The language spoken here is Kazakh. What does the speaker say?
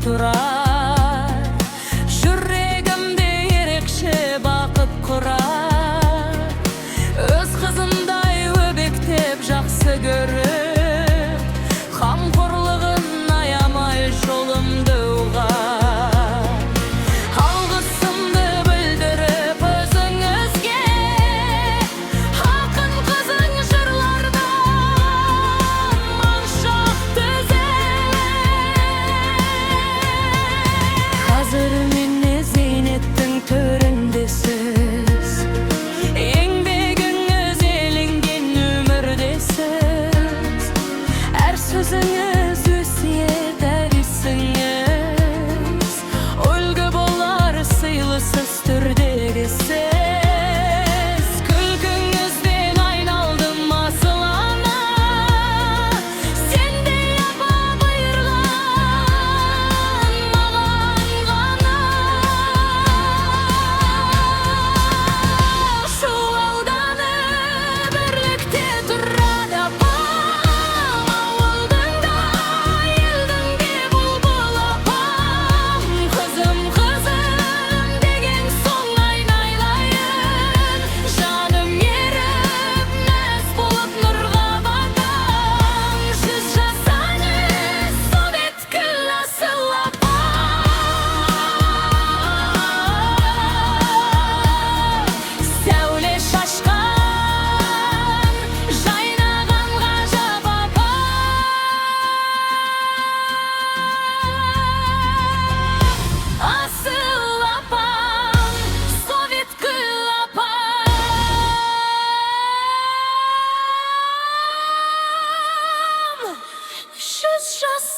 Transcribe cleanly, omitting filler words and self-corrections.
turar. Yüreğimde erekçe bakıp kurar. Öz kızınday öbektep jakсы görüp, kamkorluğun ayamay jolumdu ugar. Algısımdı bildirip özüңözge, akın kızın jırlardan manşak tüzer. Hazır meni Zeynep'tin töründesiz, еңбегіңіз еленген өмірдесіз. Әр сөзіңіз өсиет әдісіңіз, үлгі болар сыйлысыз түрдегі сіз. Күлкіңізден айналдым асыл ана, сендей апа бұйырған маған ғана. Шу ауданы бірлікте тұрады апам, ауылдың да елдің де бұлбұл апам. Қызым, қызым деген соң айналайын, жаным еріп мәз болып нұрға батам. 100 жасаны советкіл асыл апам. Сәуле шашқан, жайнаған ғажап апам. Асыл апам, советкіл апам. 100 жас